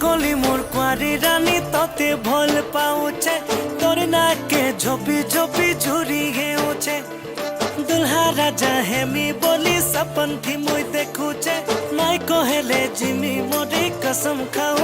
कली मोर कुआरी रानी तोते भल पाऊचे तोर नाके झोपी झोपी झुरी गेउचे दुल्हा राजा हेमी बोली सपन थी मुई देखुचे नाई कहेले जिमी मोरी कसम खाऊ